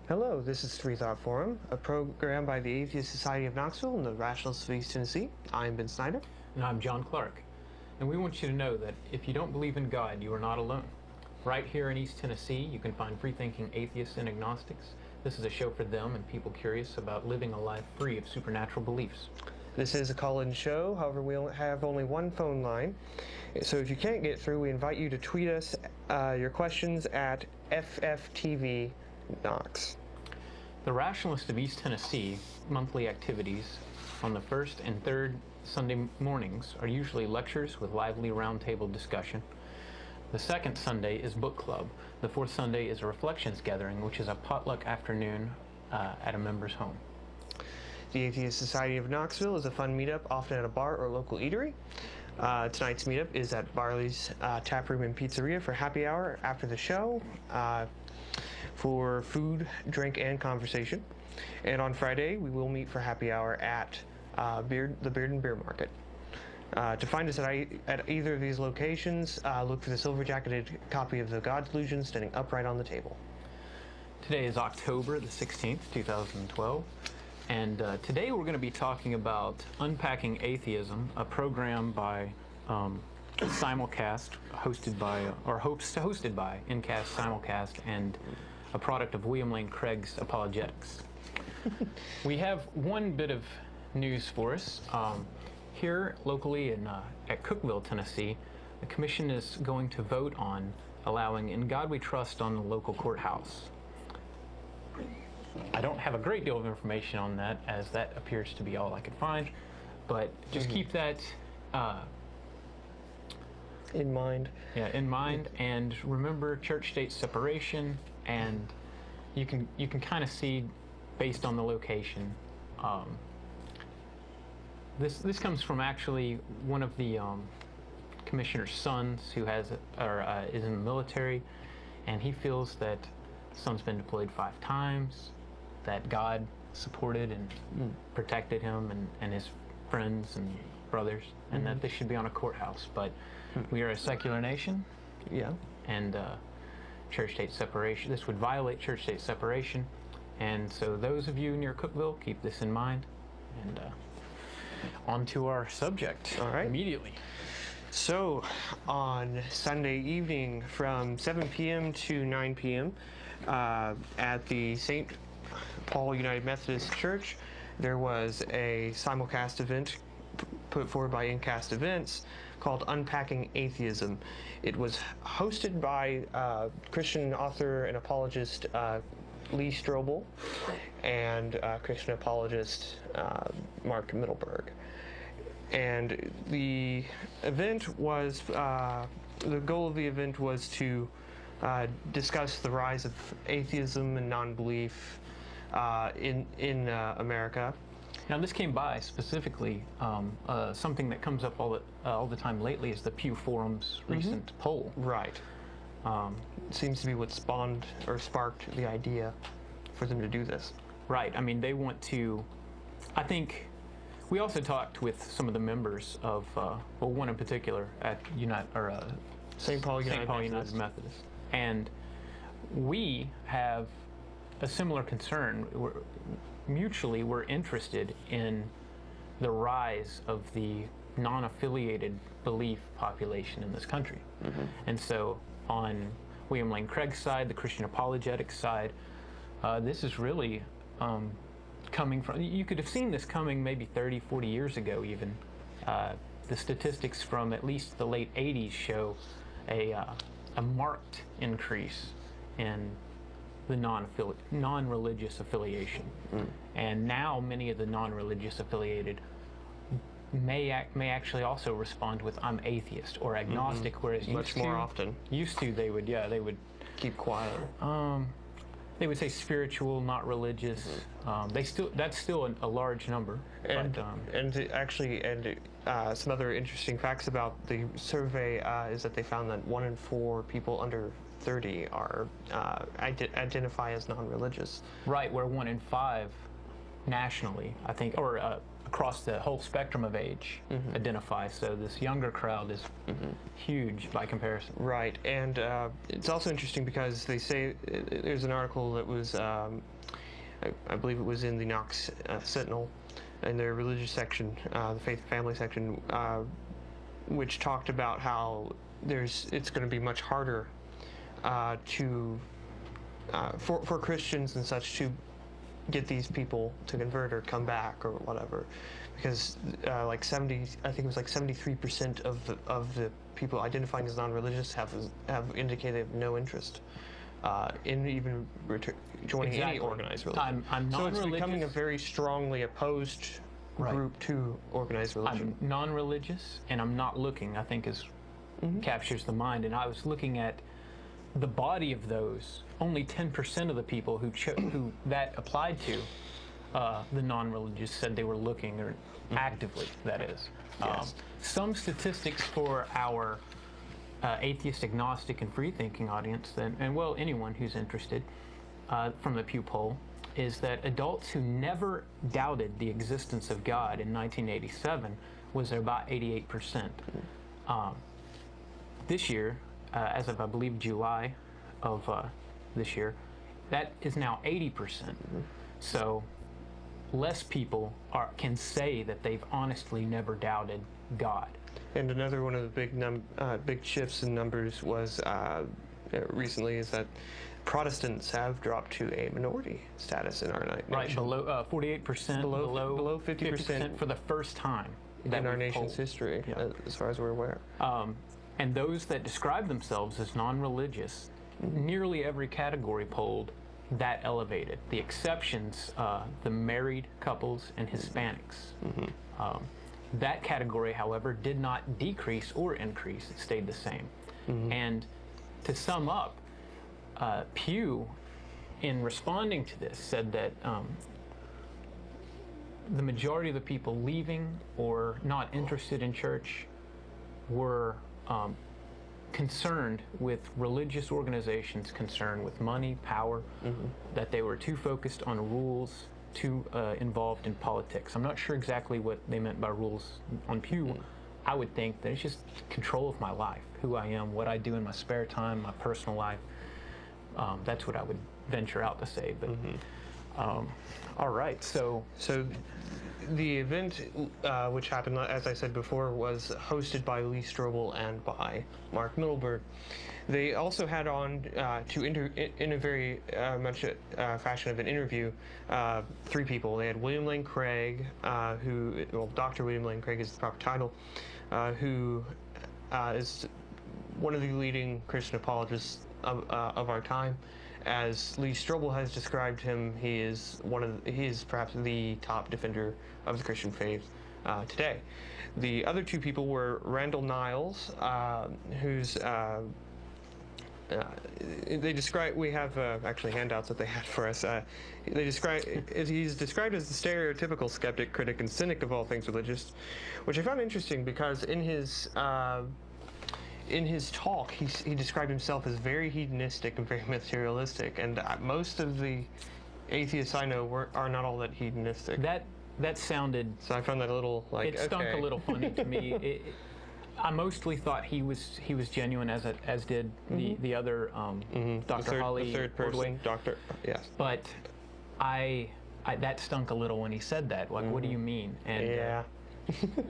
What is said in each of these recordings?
Hello, this is Freethought Forum, a program by the Atheist Society of Knoxville and the Rationalists of East Tennessee. I'm Ben Snyder. And I'm John Clark. And we want you to know that if you don't believe in God, you are not alone. Right here in East Tennessee, you can find free-thinking atheists and agnostics. This is a show for them and people curious about living a life free of supernatural beliefs. This is a call-in show, however we have only one phone line. So if you can't get through, we invite you to tweet us your questions at FFTV Knox. The Rationalists of East Tennessee monthly activities on the first and third Sunday mornings are usually lectures with lively roundtable discussion. The second Sunday is book club. The fourth Sunday is a reflections gathering, which is a potluck afternoon at a member's home. The Atheist Society of Knoxville is a fun meetup, often at a bar or local eatery. Tonight's meetup is at Barley's Tap Room and Pizzeria for happy hour after the show for food, drink, and conversation. And on Friday, we will meet for happy hour at the Beard and Beer Market. To find us at either of these locations, look for the silver-jacketed copy of The God Delusion standing upright on the table. Today is October the 16th, 2012. And today we're going to be talking about Unpacking Atheism, a program by Simulcast, hosted by Incast Simulcast, and a product of William Lane Craig's Apologetics. We have one bit of news for us. Here locally at Cookeville, Tennessee, the commission is going to vote on allowing In God We Trust on the local courthouse. I don't have a great deal of information on that, as that appears to be all I could find, but just keep that in mind. Yeah, in mind, and remember church-state separation, and you can kind of see based on the location. This comes from actually one of the commissioner's sons who is in the military, and he feels that son's been deployed 5 times, that God supported and protected him and his friends and brothers, and that this should be on a courthouse. But we are a secular nation, and church-state separation. This would violate church-state separation, and so those of you near Cookeville, keep this in mind. And on to our subject. All right. Immediately. So, on Sunday evening from 7 p.m. to 9 p.m. At the St. Paul United Methodist Church, there was a simulcast event put forward by Incast Events called Unpacking Atheism. It was hosted by Christian author and apologist Lee Strobel and Christian apologist Mark Mittleberg. And the event was, the goal of the event was to discuss the rise of atheism and non-belief in America. Now, this came by specifically, something that comes up all the time lately is the Pew Forum's recent poll. Right. It seems to be what spawned or sparked the idea for them to do this. Right. I mean, they want to, I think, we also talked with some of the members of, well, one in particular at St. Paul United Methodist. And we have a similar concern. We're interested in the rise of the non-affiliated belief population in this country. And so on William Lane Craig's side, the Christian apologetics side, this is really coming from, you could have seen this coming maybe 30, 40 years ago even. The statistics from at least the late 80s show a marked increase in the non-religious affiliation. And now many of the non-religious affiliated may actually also respond with "I'm atheist" or agnostic, whereas much more often used to they would keep quiet. They would say spiritual, not religious. That's still a large number. And some other interesting facts about the survey is that they found that 1 in 4 people under 30 are identify as non-religious. Right, where 1 in 5 nationally, I think, or across the whole spectrum of age, identify. So this younger crowd is huge by comparison. Right, and it's also interesting because they say there's an article that was, I believe it was in the Knox Sentinel, in their religious section, the faith and family section, which talked about how it's going to be much harder for Christians and such to get these people to convert or come back or whatever, because I think it was like 73% of the people identifying as non-religious have indicated they have no interest in even joining any organized religion. I'm non-religious. So it's becoming a very strongly opposed group to organized religion. I'm non-religious, and I'm not looking, I think captures the mind. And I was looking at the body of those. Only 10% of the people who that applied to, the non-religious, said they were looking, or actively, that is. Yes. Some statistics for our atheist, agnostic, and free-thinking audience, and well, anyone who's interested, from the Pew poll, is that adults who never doubted the existence of God in 1987 was about 88%. This year, as of, I believe, July of this year, that is now 80%. So less people can say that they've honestly never doubted God. And another one of the big shifts in numbers was recently is that Protestants have dropped to a minority status in our nation. Right, below 48%, below 50% for the first time in our nation's history, as far as we're aware. And those that describe themselves as non-religious, nearly every category polled that elevated. The exceptions, the married couples and Hispanics. That category, however, did not decrease or increase. It stayed the same. And to sum up, Pew, in responding to this, said that the majority of the people leaving or not interested in church were concerned with religious organizations, concerned with money, power, that they were too focused on rules, too involved in politics. I'm not sure exactly what they meant by rules on Pew. I would think that it's just control of my life, who I am, what I do in my spare time, my personal life. That's what I would venture out to say. But all right, so the event, which happened, as I said before, was hosted by Lee Strobel and by Mark Mittleberg. They also had on, in a very much fashion of an interview, three people. They had William Lane Craig, Dr. William Lane Craig is the proper title, who is one of the leading Christian apologists of our time. As Lee Strobel has described him, he is perhaps the top defender of the Christian faith today. The other two people were Randall Niles, who's they describe. We have actually handouts that they had for us. He's described as the stereotypical skeptic, critic, and cynic of all things religious, which I found interesting because in his talk, he described himself as very hedonistic and very materialistic, and most of the atheists I know are not all that hedonistic. That sounded. So I found that a little like. It stunk a little funny to me. I mostly thought he was genuine, as did the other Dr. Holly, the third person, Doctor. Yes. But I that stunk a little when he said that. Like, what do you mean? And yeah.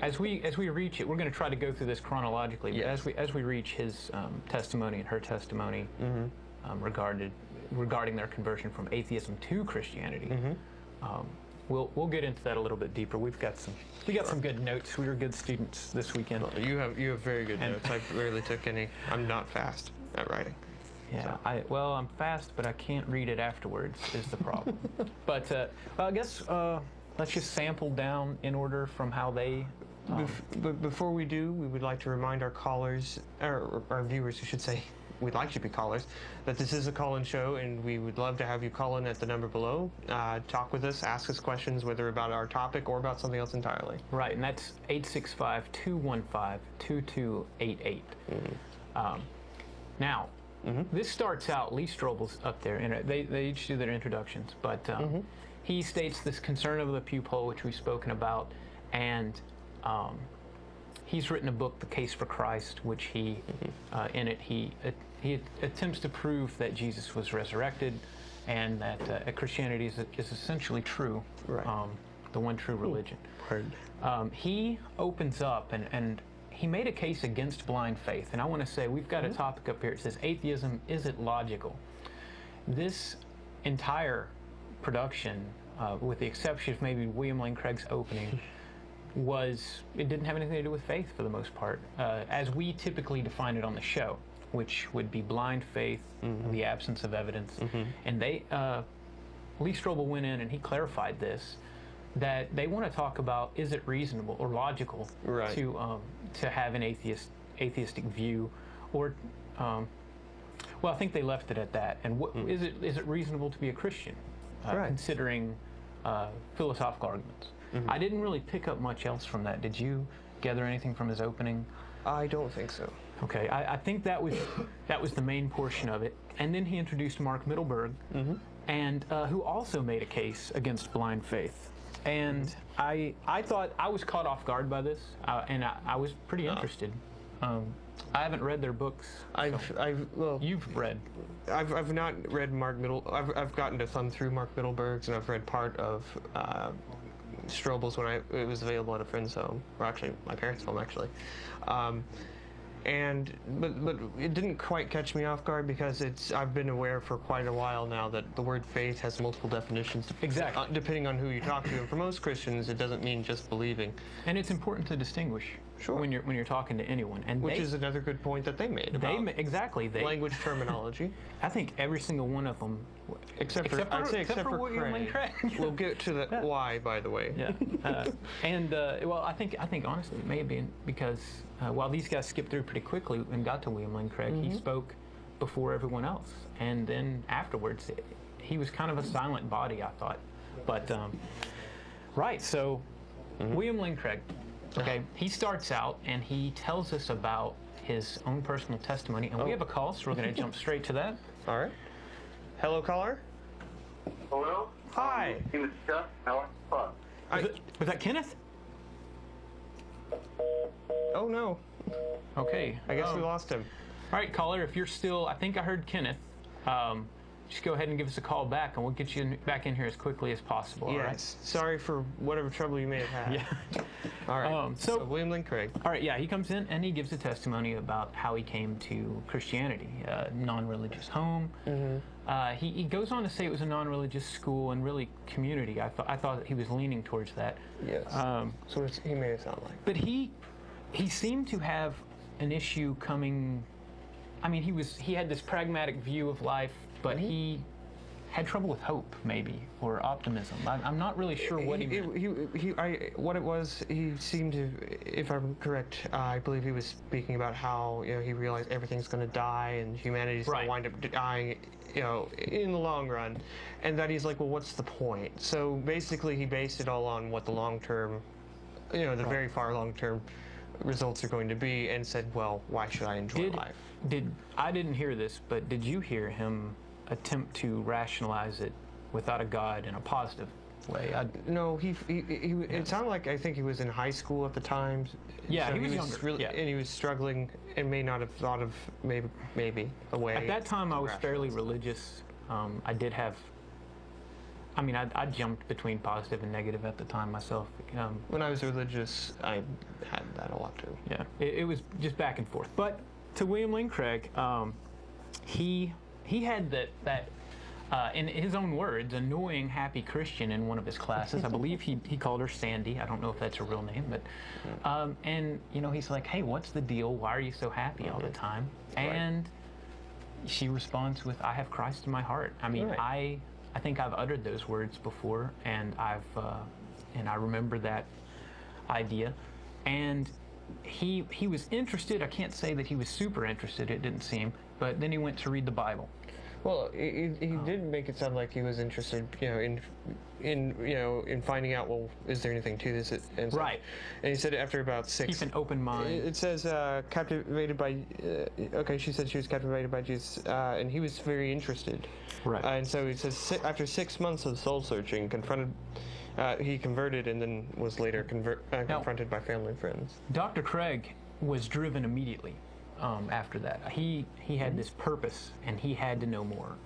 as we reach it, we're going to try to go through this chronologically. But as we reach his testimony and her testimony regarding their conversion from atheism to Christianity, we'll get into that a little bit deeper. We got some good notes. We were good students this weekend. Well, you have very good notes. I rarely took any. I'm not fast at writing. Yeah, so. I'm fast, but I can't read it afterwards. Is the problem. But I guess. Let's just sample down in order from how they... But before we do, we would like to remind our callers, or our viewers, I should say, we'd like you to be callers, that this is a call-in show, and we would love to have you call in at the number below, talk with us, ask us questions, whether about our topic or about something else entirely. Right, and that's 865-215-2288. Now, this starts out, Lee Strobel's up there, and they each do their introductions, but he states this concern of the pew poll, which we've spoken about, and he's written a book, The Case for Christ, which he, in it, he attempts to prove that Jesus was resurrected, and that Christianity is essentially true, the one true religion. He opens up, and he made a case against blind faith, and I want to say, we've got a topic up here. It says, atheism, is it logical? This entire production, with the exception of maybe William Lane Craig's opening, it didn't have anything to do with faith for the most part, as we typically define it on the show, which would be blind faith, the absence of evidence. And Lee Strobel went in and he clarified this, that they want to talk about, is it reasonable or logical to have an atheistic view, or well, I think they left it at that. And is it reasonable to be a Christian, considering philosophical arguments? I didn't really pick up much else from that. Did you gather anything from his opening? I don't think so. Okay, I think that was the main portion of it. And then he introduced Mark Mittleberg, and who also made a case against blind faith. And I thought I was caught off guard by this, and I was pretty interested. I haven't read their books. Well, you've read. I've not read Mark I've gotten to thumb through Mark Mittleberg's, and I've read part of Strobel's when it was available at a friend's home, or actually my parents' home, actually. But it didn't quite catch me off guard, because I've been aware for quite a while now that the word faith has multiple definitions, depending on who you talk to. And for most Christians, it doesn't mean just believing. And it's important to distinguish when you're talking to anyone. And which is another good point that they made about language terminology. I think every single one of them, except for William Craig. We'll get to the why, by the way. Well, I think honestly it may have been because while these guys skipped through pretty quickly and got to William Lane Craig, he spoke before everyone else, and then afterwards he was kind of a silent body, I thought. But so William Lane Craig, he starts out and he tells us about his own personal testimony, and we have a call, so we're going to jump straight to that. All right. Hello, caller. Hello. Hi. My name is Chuck. How are you? Was that Kenneth? Oh no. Okay. I guess we lost him. All right, caller. If you're still, I think I heard Kenneth. Just go ahead and give us a call back, and we'll get you back in here as quickly as possible. Yes. All right? Sorry for whatever trouble you may have had. Yeah. All right. So William Lane Craig. All right. Yeah, he comes in and he gives a testimony about how he came to Christianity, non-religious home. He goes on to say it was a non-religious school and really community. I thought that he was leaning towards that. Yes. So he made it sound like. But he seemed to have an issue coming. I mean, he had this pragmatic view of life, but he had trouble with hope, maybe, or optimism. I'm not really sure what he meant. What it was, he seemed to, if I'm correct, I believe he was speaking about how he realized everything's going to die and humanity's going to wind up dying, in the long run, and that he's like, well, what's the point? So basically, he based it all on what the long-term, the very far long-term results are going to be, and said, well, why should I enjoy life? I didn't hear this, but did you hear him attempt to rationalize it without a God in a positive way? No, it sounded like, I think he was in high school at the time. Yeah, so he was younger. And he was struggling and may not have thought of maybe a way. At that time, I was fairly religious. I did have, I jumped between positive and negative at the time myself. When I was religious, I had that a lot too. Yeah, it was just back and forth. But to William Lane Craig, he had that in his own words, annoying happy Christian in one of his classes. I believe he called her Sandy. I don't know if that's her real name, but and he's like, hey, what's the deal? Why are you so happy all the time? And she responds with, I have Christ in my heart. I mean, I think I've uttered those words before, and I remember that idea. And he was interested. I can't say that he was super interested, it didn't seem, but then he went to read the Bible. Well, he did make it sound like he was interested, in finding out. Well, is there anything to this? And such. Right. And he said after about 6. Keep an open mind. It says captivated by. Okay, she said she was captivated by Jesus, and he was very interested. Right. And so he says after 6 months of soul searching, he converted, and then was later confronted by family and friends. Dr. Craig was driven immediately. After that, he had this purpose, and he had to know more.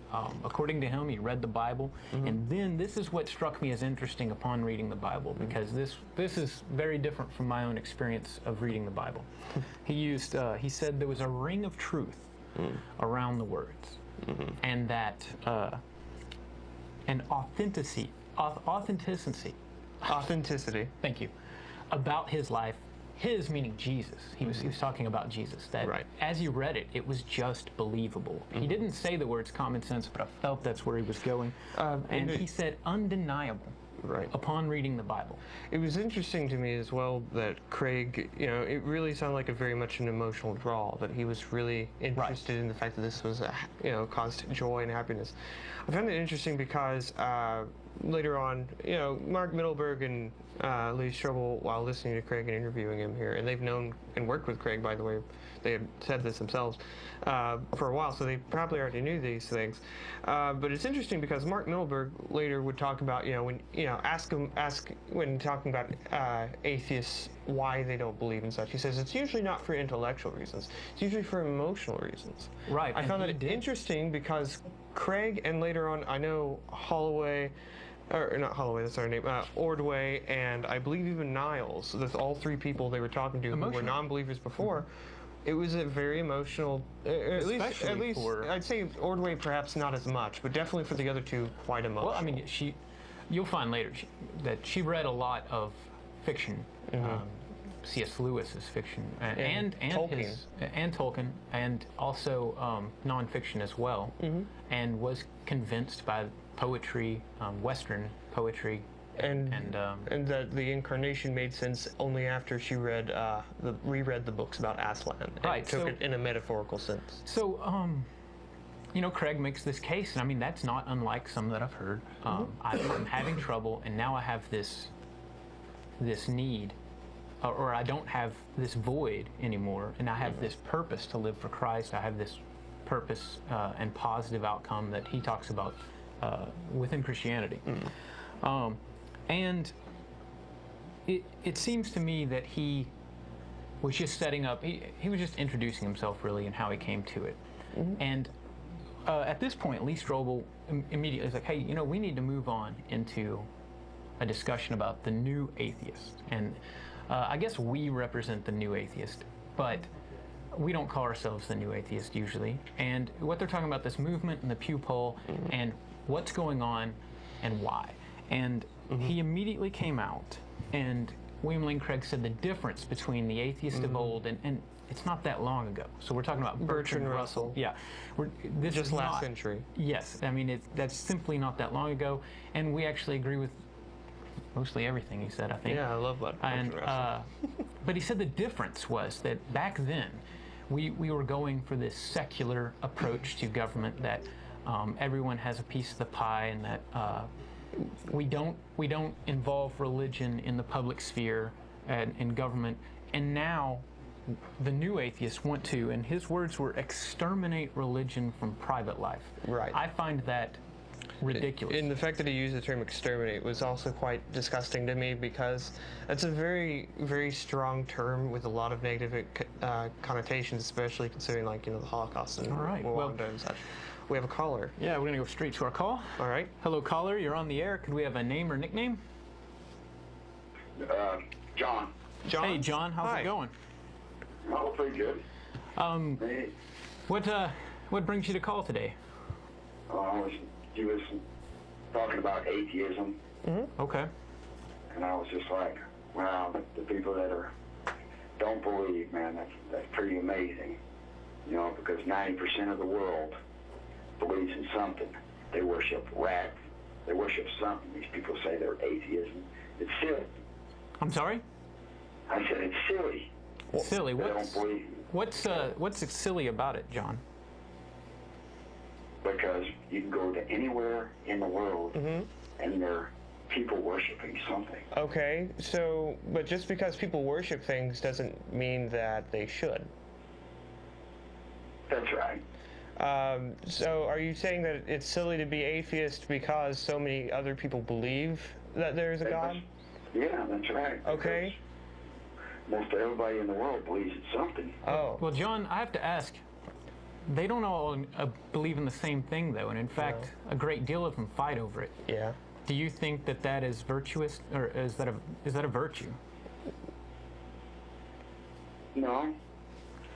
According to him, he read the Bible, and then this is what struck me as interesting upon reading the Bible, because this is very different from my own experience of reading the Bible. He said there was a ring of truth around the words, and that an authenticity. Thank you. About his life. His meaning Jesus. He was talking about Jesus. That as you read it, it was just believable. He didn't say the words common sense, but I felt that's where he was going. And he said undeniable. Right. Upon reading the Bible. It was interesting to me as well that Craig, it really sounded like very much an emotional draw, that he was really interested in the fact that this was, caused joy and happiness. I found it interesting because later on, Mark Mittleberg and Lee Strobel, while listening to Craig and interviewing him here, and they've known and worked with Craig, by the way, they had said this themselves for a while, so they probably already knew these things. But it's interesting because Mark Mittleberg later would talk about, ask when talking about atheists why they don't believe in such. He says it's usually not for intellectual reasons; it's usually for emotional reasons. Right. I found that interesting because Craig and later on, I know Holloway. Or not Holloway, that's our name, Ordway, and I believe even Niles. That's all 3 people they were talking to who were non-believers before. It was a very emotional, at least I'd say Ordway perhaps not as much, but definitely for the other 2, quite emotional. Well, I mean, you'll find later that she read a lot of fiction, C.S. Lewis's fiction, and Tolkien, and also nonfiction as well, and was convinced by poetry, Western poetry, and that the incarnation made sense only after she reread the books about Aslan, and took it in a metaphorical sense. So, Craig makes this case, and I mean that's not unlike some that I've heard. I'm having trouble, and now I have this need, or I don't have this void anymore, and I have this purpose to live for Christ. I have this purpose and positive outcome that he talks about within Christianity. And it seems to me that he was just setting up, he was just introducing himself really and how he came to it. And at this point, Lee Strobel immediately is like, hey, we need to move on into a discussion about the new atheist. And I guess we represent the new atheist, but we don't call ourselves the new atheist usually. And what they're talking about, this movement and the Pew poll and what's going on and why. And he immediately came out, and William Lane Craig said the difference between the atheists of old and it's not that long ago. So we're talking about Bertrand Russell. Yeah. This just is last century. Yes. I mean, that's simply not that long ago. And we actually agree with mostly everything he said, I think. Yeah, I love Bertrand Russell. But he said the difference was that back then, we were going for this secular approach to government, that everyone has a piece of the pie, and that we don't involve religion in the public sphere and in government. And now the new atheists want to, and his words were, exterminate religion from private life. Right. I find that ridiculous. And the fact that he used the term exterminate was also quite disgusting to me, because that's a very, very strong term with a lot of negative connotations, especially considering the Holocaust and Rwanda and such. We have a caller. Yeah, we're going to go straight to our call. All right. Hello, caller. You're on the air. Could we have a name or nickname? John. John? Hey, John. How's it going? Oh, pretty good. Hey. What brings you to call today? He was talking about atheism. Okay. And I was just like, wow, the people that don't believe, man, that's pretty amazing. Because 90% of the world believes in something. They worship rats. They worship something. These people say they're atheism. It's silly. I'm sorry? I said it's silly. Silly. They don't believe. What's silly about it, John? because you can go to anywhere in the world and there are people worshiping something. Okay, so, but just because people worship things doesn't mean that they should. That's right. So are you saying that it's silly to be atheist because so many other people believe that there is a God? Yeah, that's right. Okay. Because most everybody in the world believes in something. Oh. Well, John, I have to ask, they don't all believe in the same thing, though, and in fact, a great deal of them fight over it. Yeah. Do you think that that is virtuous, or is that a virtue? No.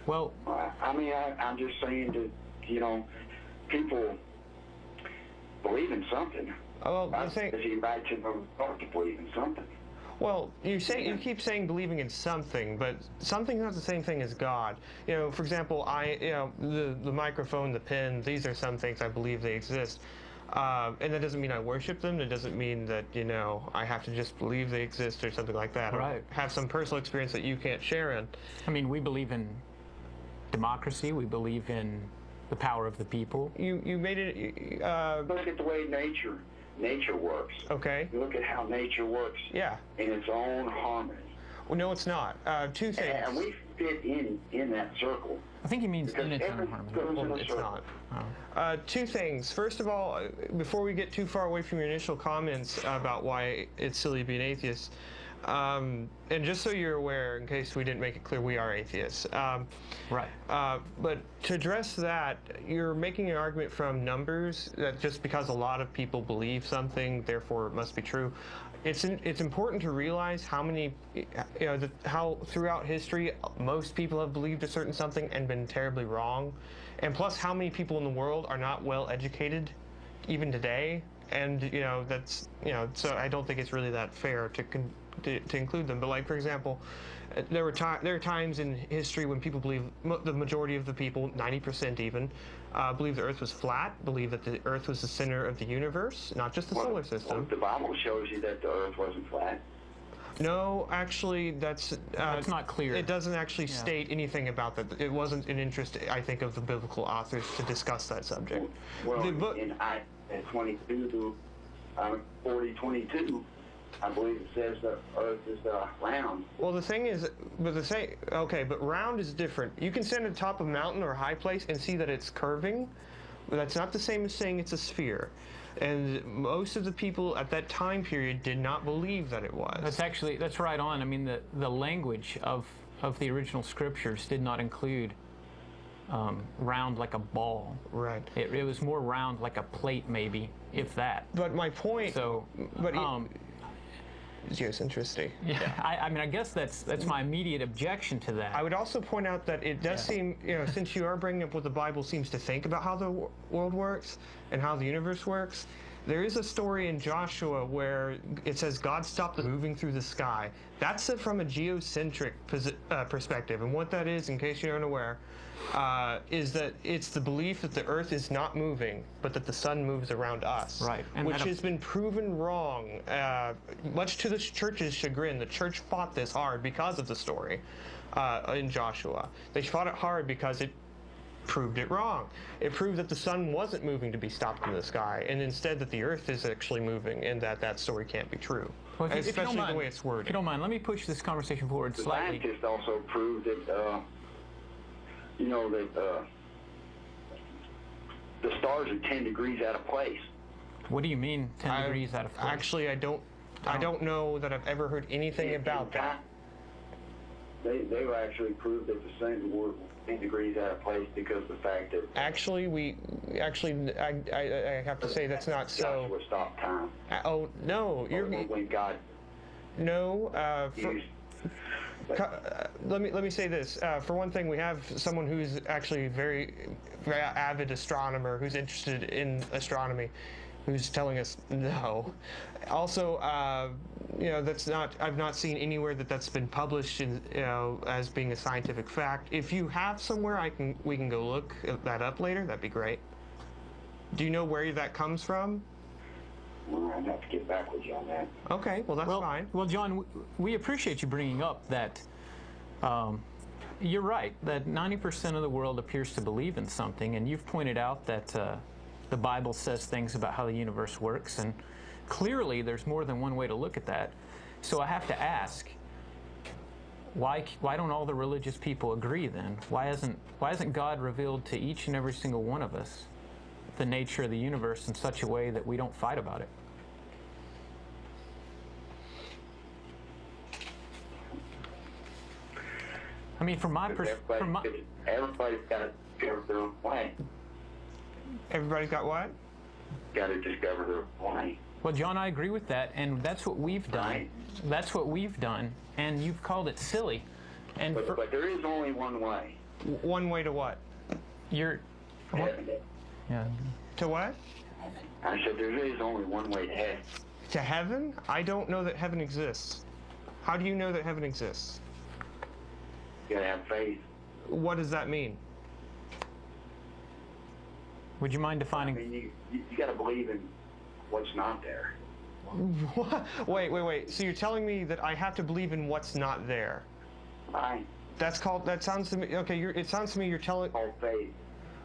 Well, I mean, I'm just saying that, you know, people believe in something. Oh, well, the thing. You invite them to believe in something. Well, you keep saying believing in something, but something's not the same thing as God. You know, for example, the microphone, the pen, these are some things I believe they exist. And that doesn't mean I worship them. It doesn't mean that, you know, I have to just believe they exist or something like that. Right. Or have some personal experience that you can't share in. I mean, we believe in democracy. We believe in the power of the people. You made it. Look at the way nature works. Okay. You look at how nature works. Yeah. In its own harmony. Well, no, it's not. Two things. And we fit in that circle. I think he means in its own harmony. Well, It's not. Two things. First of all, before we get too far away from your initial comments about why it's silly to be an atheist, and just so you're aware, in case we didn't make it clear, we are atheists. Right. But to address that, you're making an argument from numbers that just because a lot of people believe something, therefore it must be true. It's important to realize how many, how throughout history most people have believed a certain something and been terribly wrong, and plus how many people in the world are not well educated, even today, and that's so I don't think it's really that fair to include them. But like for example, there are times in history when people believe, the majority of the people, 90% even, believe the Earth was flat, believe that the Earth was the center of the universe, not just the solar system. Well, the Bible shows you that the Earth wasn't flat. No, actually, that's not clear. It doesn't actually state anything about that. It wasn't an interest, I think, of the biblical authors to discuss that subject. Well, the book, in 22 to 40:22. I believe it says the Earth is round. Well, the thing is, but round is different. You can stand at the top of a mountain or a high place and see that it's curving, but that's not the same as saying it's a sphere. And most of the people at that time period did not believe that it was. That's right on. I mean, the language of the original scriptures did not include round like a ball. Right. It was more round like a plate, maybe, if that. But my point. So, is geocentricity. Yeah, I mean, I guess that's my immediate objection to that. I would also point out that it does seem, since you are bringing up what the Bible seems to think about how the world works and how the universe works, there is a story in Joshua where it says God stopped the moving through the sky. That's from a geocentric perspective. And what that is, in case you're unaware, is that it's the belief that the Earth is not moving, but that the sun moves around us. Right. And which has been proven wrong, much to the church's chagrin. The church fought this hard because of the story in Joshua. They fought it hard because it proved it wrong. It proved that the sun wasn't moving to be stopped in the sky, and instead that the Earth is actually moving, and that story can't be true. Well, especially the way it's worded. If you don't mind, let me push this conversation forward slightly. Scientists also proved that, that the stars are 10 degrees out of place. What do you mean 10 degrees out of place? Actually, I don't know that I've ever heard anything about that. They were actually proved that the sun were 10 degrees out of place because of the fact that... Actually, I have to say that's not so. Joshua stopped time. Oh, no. When God... No. Let me say this. For one thing, we have someone who's actually very avid astronomer who's interested in astronomy, who's telling us no. Also, that's not. I've not seen anywhere that's been published in, as being a scientific fact. If you have somewhere, we can go look that up later. That'd be great. Do you know where that comes from? Well, I'd have to get back with you on that. Okay, well, that's fine. Well, John, we appreciate you bringing up that you're right, that 90% of the world appears to believe in something, and you've pointed out that the Bible says things about how the universe works, and clearly there's more than one way to look at that. So I have to ask, why don't all the religious people agree then? Why hasn't God revealed to each and every single one of us the nature of the universe in such a way that we don't fight about it? I mean, from my perspective, everybody's got to discover their own way. Everybody's got what? Got to discover their own way. Well, John, I agree with that, and that's what we've done. Right. That's what we've done, and you've called it silly. And But there is only one way. One way to what? you're, Heaven. yeah. To what? I said there is only one way to heaven. To heaven? I don't know that heaven exists. How do you know that heaven exists? You got to have faith. What does that mean? Would you mind I defining? mean, you got to believe in what's not there. What? Wait. So you're telling me that I have to believe in what's not there? Right. That sounds to me, okay, it sounds to me you're telling, All faith.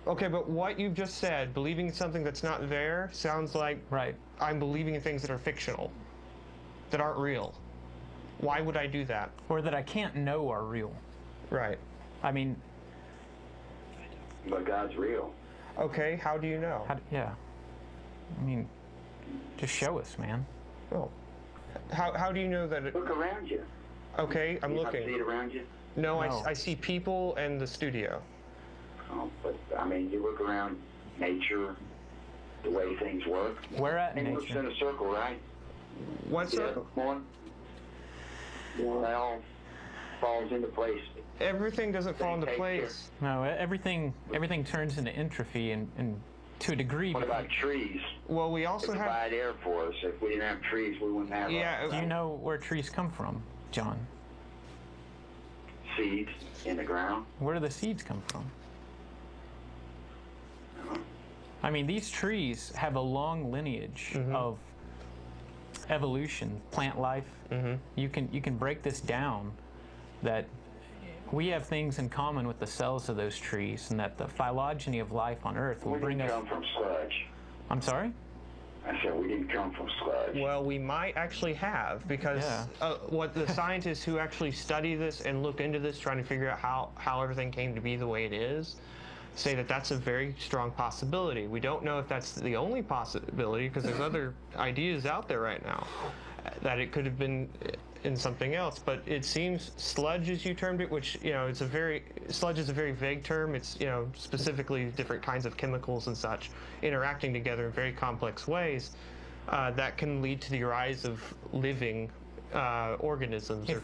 okay, but what you've just said, believing in something that's not there, sounds like Right. I'm believing in things that are fictional, that aren't real. Why would I do that? Or that I can't know are real. Right. I mean, But God's real. Okay, how do you know? yeah. I mean, just show us, man. Oh. How do you know that it, Look around you. okay, I'm You not see looking. it around you? No, No. I see people and the studio. Oh, but I mean, you look around nature, the way things work. Where at in It works nature? in a circle, right? What's Yeah, up? one. Well, that all falls into place. Everything doesn't fall into Take place. No, everything turns into entropy, and to a degree. What about trees? Well, we also They have, provide air for us. If we didn't have trees, we wouldn't have yeah, Do you know where trees come from, John? seeds in the ground. Where do the seeds come from? I mean, these trees have a long lineage of evolution, plant life. You can break this down, that we have things in common with the cells of those trees, and that the phylogeny of life on Earth will We bring didn't us. come from sludge. I'm sorry? I said we didn't come from sludge. well, we might actually have, because Yeah. what the scientists who actually study this and look into this, trying to figure out how everything came to be the way it is, say that that's a very strong possibility. We don't know if that's the only possibility, because there's other ideas out there right now that it could have been in something else. But it seems sludge, as you termed it, which, you know, sludge is a very vague term. It's, you know, specifically different kinds of chemicals and such interacting together in very complex ways that can lead to the rise of living organisms or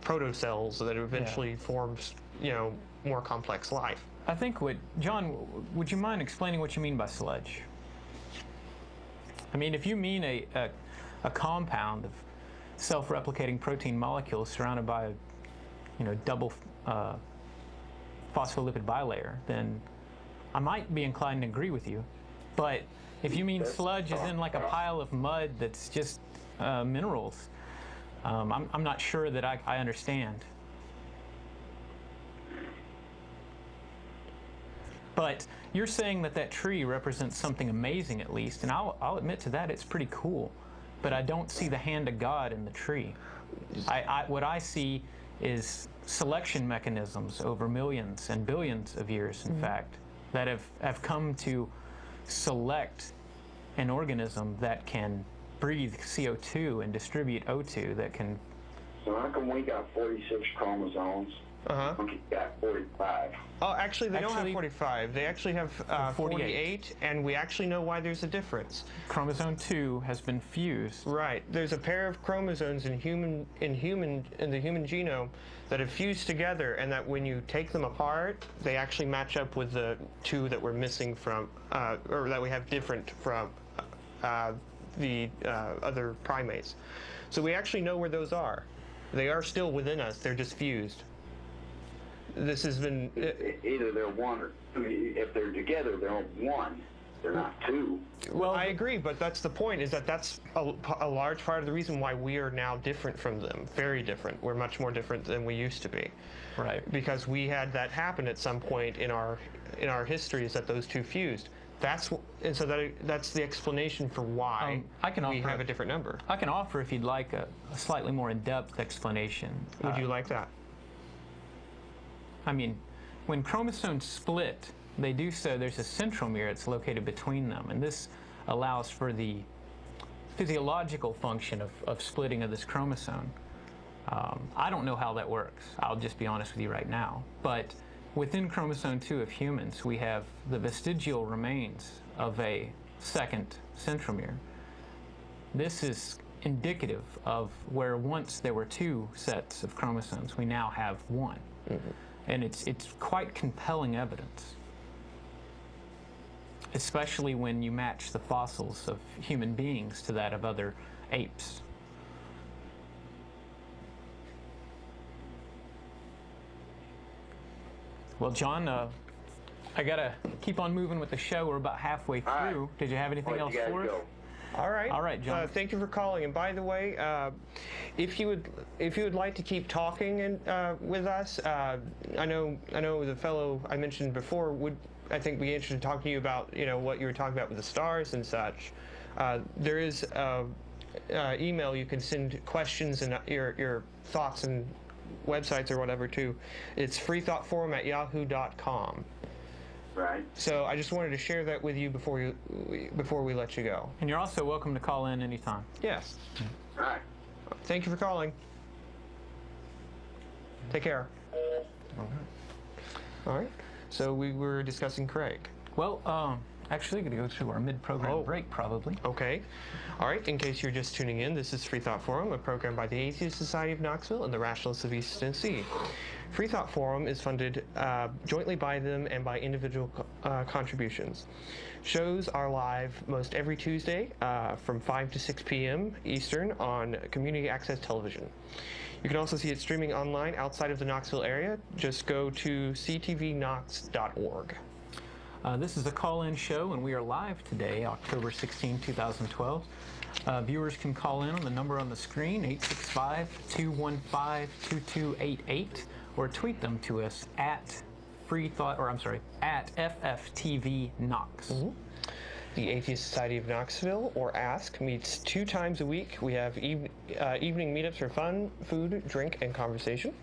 protocells that eventually forms, you know, more complex life. I think John, would you mind explaining what you mean by sludge? I mean, if you mean a compound of self-replicating protein molecules surrounded by a, you know, double phospholipid bilayer, then I might be inclined to agree with you. But if you mean sludge is in like a pile of mud that's just minerals, I'm not sure that I understand. But you're saying that tree represents something amazing, at least, and I'll admit to that, it's pretty cool. But I don't see the hand of God in the tree. What I see is selection mechanisms over millions and billions of years, in fact, that have come to select an organism that can breathe CO2 and distribute O2, that can. So how come we got 46 chromosomes? Monkey got 45. Oh, actually, they don't have 45. They actually have 48, and we actually know why there's a difference. Chromosome 2 has been fused. Right. There's a pair of chromosomes in the human genome that have fused together, and that when you take them apart, they actually match up with the two that we're missing from, or that we have different from the other primates. So we actually know where those are. They are still within us. They're just fused. This has been Either they're one or if they're together, they're one. They're not two. Well, I agree, but that's the point, is that that's a large part of the reason why we are now different from them. Very different. We're much more different than we used to be. Right. Because we had that happen at some point in our history, is that those two fused. and so that's the explanation for why I can we offer have a different number. I can offer, if you'd like, a slightly more in-depth explanation. Would you like that? I mean, when chromosomes split, they do so, there's a centromere that's located between them, and this allows for the physiological function of splitting of this chromosome. I don't know how that works. I'll just be honest with you right now. But within chromosome 2 of humans, we have the vestigial remains of a second centromere. This is indicative of where once there were 2 sets of chromosomes, we now have 1. Mm-hmm. And it's quite compelling evidence, especially when you match the fossils of human beings to that of other apes. Well, John, I gotta keep on moving with the show. We're about halfway through. Right. Did you have anything else for us? All right, John. Thank you for calling. And by the way, if you would like to keep talking with us, I know the fellow I mentioned before would, I think, be interested in talking to you about what you were talking about with the stars and such. There is email you can send questions and your thoughts and websites or whatever to. It's freethoughtforum@yahoo.com. Right. So I just wanted to share that with you before we let you go. And you're also welcome to call in anytime. Yes. All right. Thank you for calling. Take care. All right. So we were discussing Craig. Well, actually, going to go to our mid-program break, probably. Okay. All right. In case you're just tuning in, this is Freethought Forum, a program by the Atheist Society of Knoxville and the Rationalists of East Tennessee. Freethought Forum is funded jointly by them and by individual contributions. Shows are live most every Tuesday from 5 to 6 p.m. Eastern on community access television. You can also see it streaming online outside of the Knoxville area. Just go to ctvknox.org. This is a call-in show, and we are live today, October 16, 2012. Viewers can call in on the number on the screen, 865-215-2288, or tweet them to us at FFTVKnox. Mm-hmm. The Atheist Society of Knoxville, or ASK, meets 2 times a week. We have evening meetups for fun, food, drink, and conversation.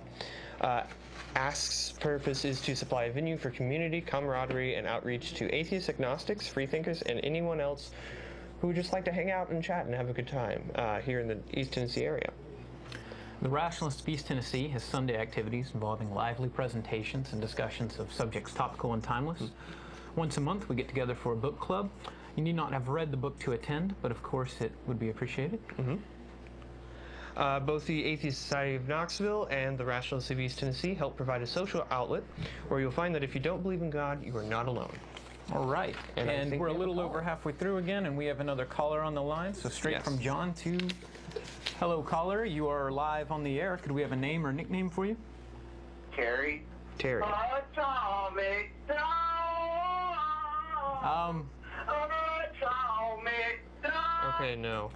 ASK's purpose is to supply a venue for community, camaraderie, and outreach to atheists, agnostics, freethinkers, and anyone else who would just like to hang out and chat and have a good time here in the East Tennessee area. The Rationalists of East Tennessee has Sunday activities involving lively presentations and discussions of subjects topical and timeless. Once a month, we get together for a book club. You need not have read the book to attend, but of course it would be appreciated. Mm-hmm. Both the Atheist Society of Knoxville and the Rationalists of East Tennessee help provide a social outlet where you'll find that if you don't believe in God, you are not alone. All right, and we're a little over halfway through again, and we have another caller on the line, so straight from John to... Hello, caller. You are live on the air. Could we have a name or nickname for you? Terry. Terry. Atomic dawn. Atomic dawn. Okay, no.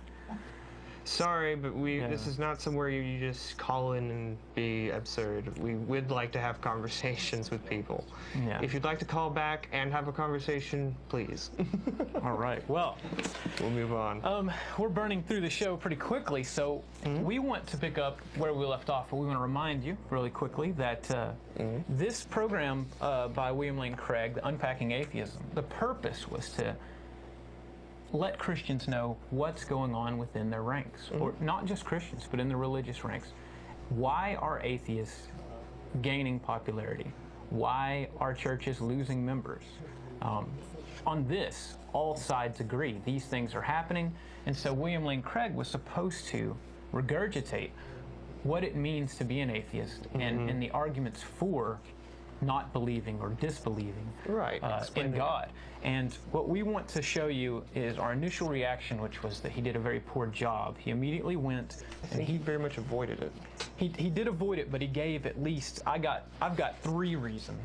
Sorry, but this is not somewhere you just call in and be absurd. We would like to have conversations with people. Yeah. If you'd like to call back and have a conversation, please. All right. Well, we'll move on. We're burning through the show pretty quickly, so we want to pick up where we left off. But we want to remind you really quickly that this program by William Lane Craig, the Unpacking Atheism, the purpose was to let Christians know what's going on within their ranks, or not just Christians, but in the religious ranks. Why are atheists gaining popularity? Why are churches losing members? On this, all sides agree. These things are happening, and so William Lane Craig was supposed to regurgitate what it means to be an atheist and the arguments for not believing or disbelieving in God. And what we want to show you is our initial reaction, which was that he did a very poor job. He immediately went, and he very much avoided it. He did avoid it, but he gave at least, I've got 3 reasons.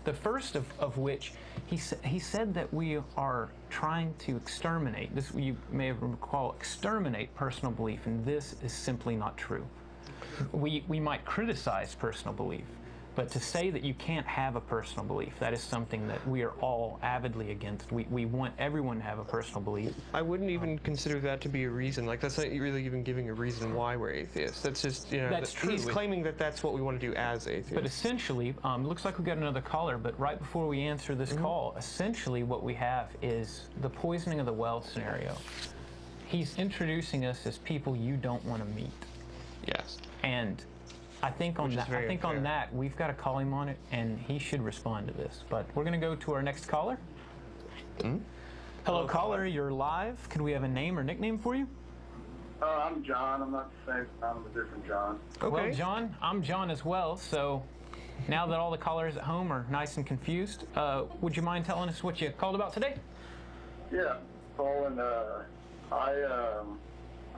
The first of which, he said that we are trying to exterminate, this you may have recalled, exterminate personal belief, and this is simply not true. We might criticize personal belief, But to say that you can't have a personal belief, that is something that we are all avidly against. We want everyone to have a personal belief. I wouldn't even consider that to be a reason. Like, that's not really even giving a reason why we're atheists. That's just, you know, That's true. He's claiming that that's what we want to do as atheists. But essentially, it looks like we've got another caller, but right before we answer this call, essentially what we have is the poisoning of the well scenario. He's introducing us as people you don't want to meet. Yes. And I think on that, we've got to call him on it, and he should respond to this. But we're going to go to our next caller. Hello, caller. You're live. Could we have a name or nickname for you? I'm John. I'm not the same. I'm a different John. Okay. Well, John, I'm John as well. So now that all the callers at home are nice and confused, would you mind telling us what you called about today? Yeah, Colin.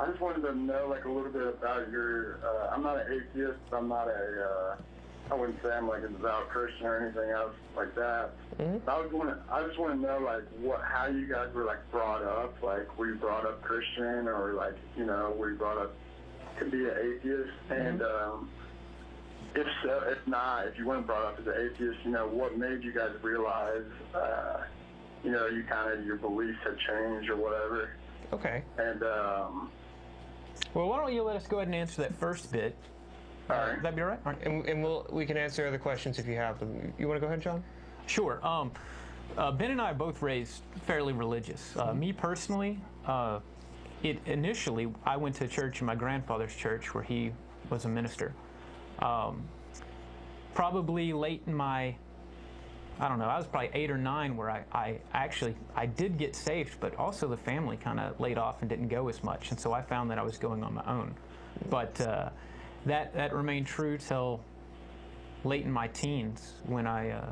I just wanted to know like a little bit about your. I'm not an atheist. I'm not a. I wouldn't say I'm like a devout Christian or anything else like that. I just want to know like how you guys were like brought up. Like, were you brought up Christian, or like, you know, were you brought up to be an atheist? And if so, if not, if you weren't brought up as an atheist, you know, what made you guys realize, you know, your beliefs had changed or whatever? Okay. And well, why don't you let us go ahead and answer that first bit? all right. Would that be all right? All right. And we can answer other questions if you have them. You want to go ahead, John? Sure. Ben and I are both raised fairly religious. Me personally, initially I went to church in my grandfather's church where he was a minister. Probably late in my, I don't know, I was probably 8 or 9 where I did get saved, but also the family kind of laid off and didn't go as much, and so I found that I was going on my own. But that remained true till late in my teens when I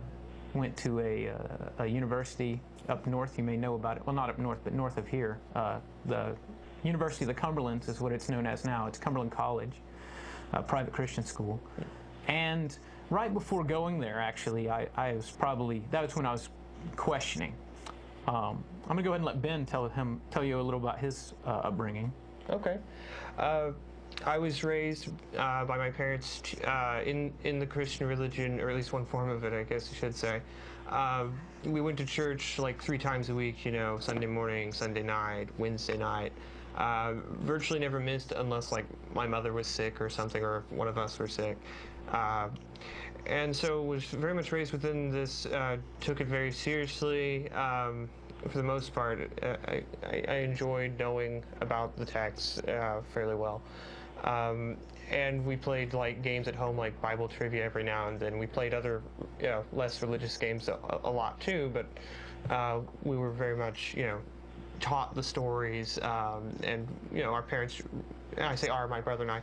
went to a university up north. You may know about it. Well, not up north, but north of here. The University of the Cumberlands is what it's known as now. It's Cumberland College, a private Christian school. And right before going there, actually, that was when I was questioning. I'm going to go ahead and let Ben tell you a little about his upbringing. Okay. I was raised by my parents in the Christian religion, or at least one form of it, I guess you should say. We went to church like 3 times a week, you know, Sunday morning, Sunday night, Wednesday night. Virtually never missed unless like my mother was sick or something, or one of us were sick. And so was very much raised within this, took it very seriously. For the most part, I enjoyed knowing about the text fairly well. And we played like games at home, like Bible trivia every now and then. We played other, you know, less religious games a lot too, but we were very much, you know, taught the stories, and you know, our parents, I say my brother and I,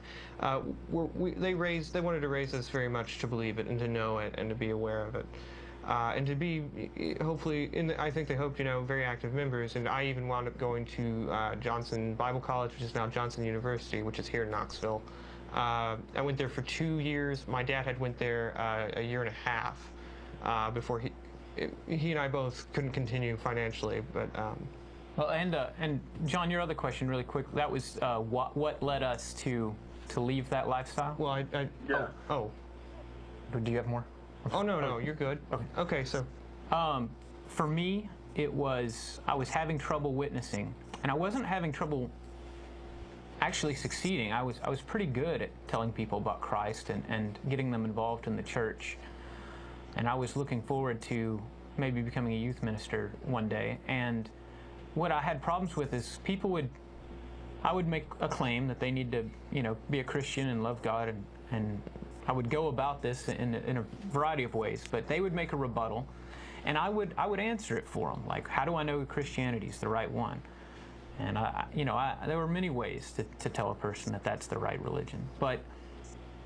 they wanted to raise us very much to believe it and to know it and to be aware of it. And to be, hopefully, I think they hoped, you know, very active members. And I even wound up going to Johnson Bible College, which is now Johnson University, which is here in Knoxville. I went there for 2 years. My dad had went there a year and a half before he and I both couldn't continue financially. But well, and John, your other question, really quick, that was what led us to leave that lifestyle? Well, Yeah. Oh. Do you have more? Oh, no, you're good. Okay, so. For me, I was having trouble witnessing, and I wasn't having trouble actually succeeding. I was pretty good at telling people about Christ and getting them involved in the church. And I was looking forward to maybe becoming a youth minister one day. And what I had problems with is I would make a claim that they need to, you know, be a Christian and love God, and I would go about this in a variety of ways, but they would make a rebuttal, and I would answer it for them. Like, how do I know Christianity is the right one? And there were many ways to tell a person that that's the right religion. But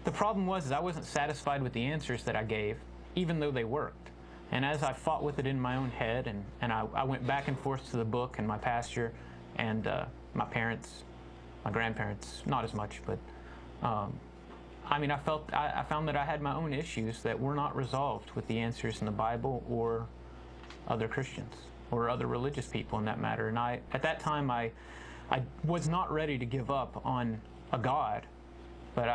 the problem was I wasn't satisfied with the answers that I gave, even though they worked. And as I fought with it in my own head, and I went back and forth to the book and my pastor and my parents, my grandparents, not as much, but I found that I had my own issues that were not resolved with the answers in the Bible or other Christians or other religious people in that matter. And at that time, I was not ready to give up on a God But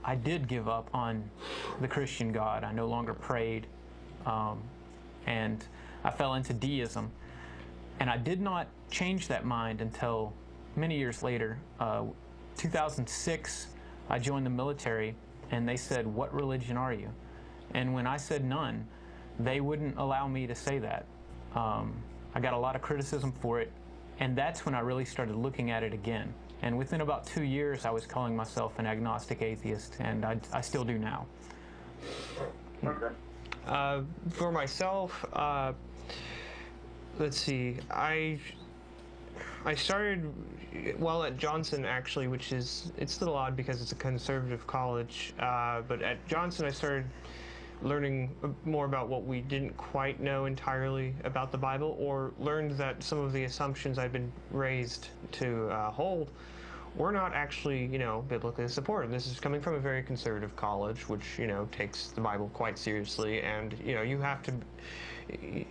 I did give up on the Christian God. I no longer prayed, and I fell into deism. And I did not change that mind until many years later. 2006, I joined the military, and they said, "What religion are you?" And when I said none, they wouldn't allow me to say that. I got a lot of criticism for it, and that's when I really started looking at it again. And within about 2 years, I was calling myself an agnostic atheist, and I still do now. Okay. For myself, let's see, I started well at Johnson, actually, which is, it's a little odd because it's a conservative college, but at Johnson I started learning more about what we didn't quite know entirely about the Bible, or learned that some of the assumptions I'd been raised to hold were not actually, biblically supported. This is coming from a very conservative college, which, takes the Bible quite seriously, and, you have to,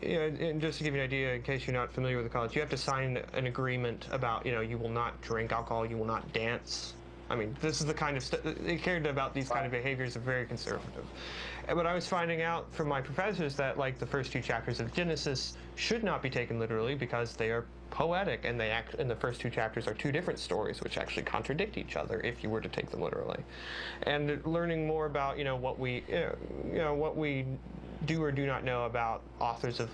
and just to give you an idea, in case you're not familiar with the college, you have to sign an agreement about, you will not drink alcohol, you will not dance. I mean, this is the kind of stuff, they cared about these kind of behaviors are very conservative. But I was finding out from my professors that, like, the first 2 chapters of Genesis should not be taken literally because they are poetic, and the first 2 chapters are 2 different stories which actually contradict each other if you were to take them literally. And learning more about, what we do or do not know about authors of,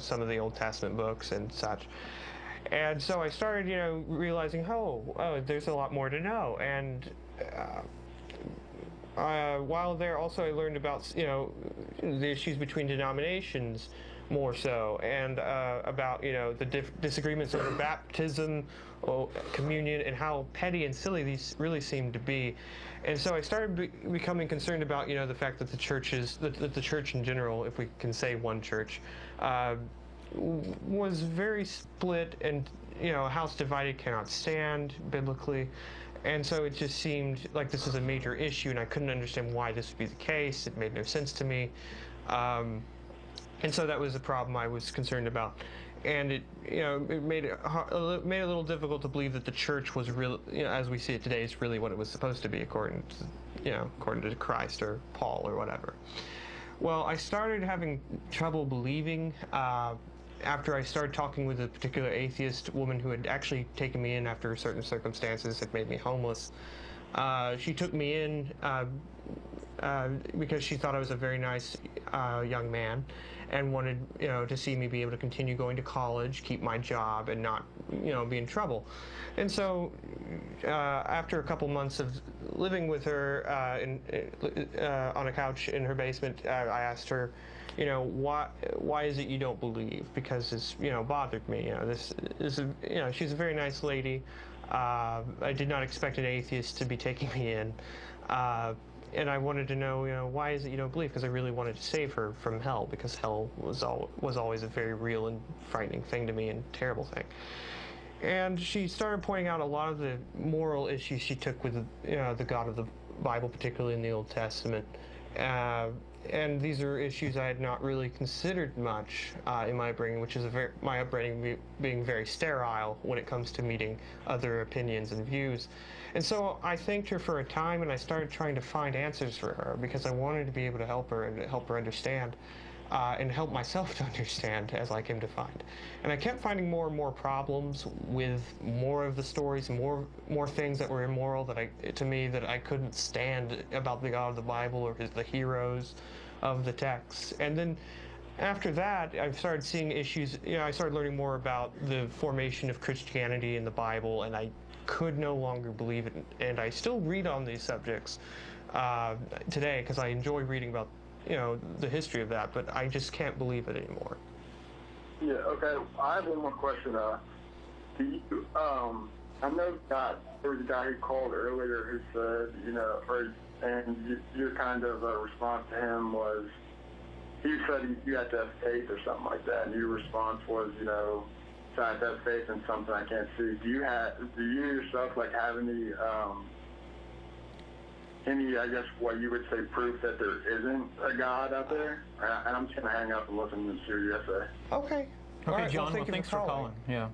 some of the Old Testament books and such. And so I started, realizing, oh, there's a lot more to know. And while there, also I learned about, the issues between denominations more so, and about, the disagreements over baptism, communion, and how petty and silly these really seem to be. And so I started becoming concerned about, the fact that the churches, that the church in general, if we can say one church, was very split, and a house divided cannot stand biblically. And so it just seemed like this was a major issue, and I couldn't understand why this would be the case. It made no sense to me, and so that was the problem I was concerned about. And it made it a little difficult to believe that the church was real, as we see it today, is really what it was supposed to be, according to Christ or Paul or whatever. Well, I started having trouble believing after I started talking with a particular atheist woman who had actually taken me in after certain circumstances, had made me homeless. She took me in because she thought I was a very nice young man, and wanted to see me be able to continue going to college, keep my job, and not be in trouble. And so after a couple months of living with her on a couch in her basement, I asked her, why is it you don't believe? Because it's bothered me. This is she's a very nice lady. I did not expect an atheist to be taking me in. And I wanted to know, why is it you don't believe? Because I really wanted to save her from hell, because hell was always a very real and frightening thing to me, and terrible thing. And she started pointing out a lot of the moral issues she took with the God of the Bible, particularly in the Old Testament. And these are issues I had not really considered much in my upbringing, which is my upbringing being very sterile when it comes to meeting other opinions and views. And so I thanked her for a time, and I started trying to find answers for her, because I wanted to be able to help her and help her understand, and help myself to understand as I came to find. And I kept finding more and more problems with more of the stories, more things that were immoral that I couldn't stand about the God of the Bible or the heroes of the texts. And then after that, I started seeing issues. I started learning more about the formation of Christianity in the Bible, and I could no longer believe it. And I still read on these subjects today, because I enjoy reading about the history of that, but I just can't believe it anymore. Yeah, okay. I have one more question. Do you, I know that there was a guy who called earlier who said, and your kind of response to him was, he said you had to have faith or something like that, and your response was, so I have to have faith in something I can't see. Do you yourself have any, I guess, what you would say, proof that there isn't a God out there? And I'm just going to hang up and listen to your essay. Okay. Okay, right, John, well, thanks for calling. Yeah.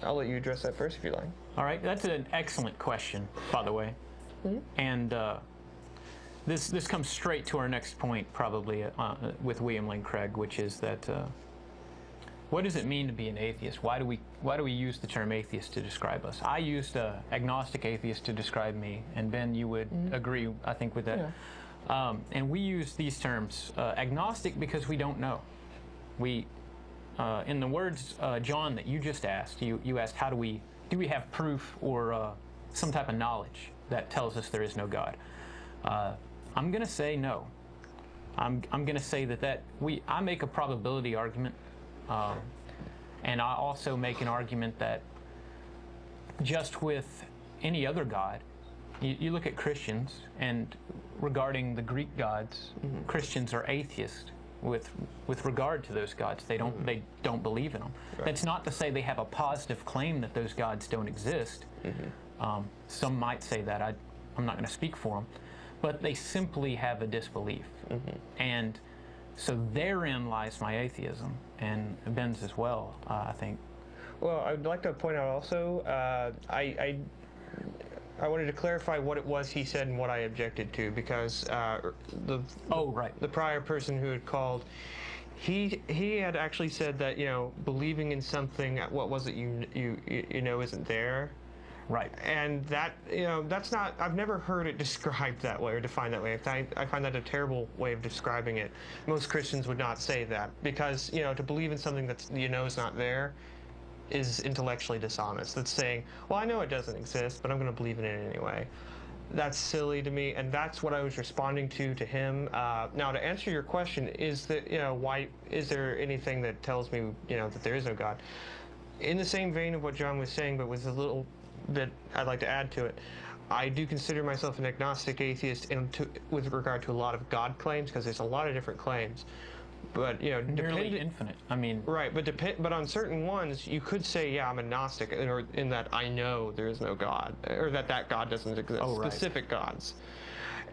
I'll let you address that first if you like. All right, that's an excellent question, by the way. And this comes straight to our next point, probably, with William Lane Craig, which is that what does it mean to be an atheist? Why do we use the term atheist to describe us? I used agnostic atheist to describe me, and Ben, you would agree, I think, with that. Yeah. And we use these terms agnostic because we don't know. We, in the words, John, that you just asked, you asked, do we have proof or some type of knowledge that tells us there is no God? I'm going to say no. I'm going to say that I make a probability argument, and I also make an argument that just with any other God, you look at Christians, and regarding the Greek gods, Christians are atheists with regard to those gods. They don't believe in them. Right. That's not to say they have a positive claim that those gods don't exist. Some might say that. I'm not going to speak for them. But they simply have a disbelief. And so therein lies my atheism, and Ben's as well, I think. Well, I'd like to point out also, I wanted to clarify what it was he said and what I objected to, because the prior person who had called, he had actually said that, believing in something, what was it you know isn't there. Right. And that, that's not, I've never heard it described that way or defined that way. I find that a terrible way of describing it. Most Christians would not say that, because, to believe in something that's, is not there is intellectually dishonest. That's saying, well, I know it doesn't exist, but I'm going to believe in it anyway. That's silly to me, and that's what I was responding to him. Now, to answer your question, is that, why is there anything that tells me, that there is no God? In the same vein of what John was saying, but with a little bit I'd like to add to it, I do consider myself an agnostic atheist with regard to a lot of God claims, because there's a lot of different claims. But nearly infinite. I mean, right. But on certain ones, you could say, yeah, I'm agnostic, or in that I know there is no God, or that God doesn't exist. Oh, right. Specific gods.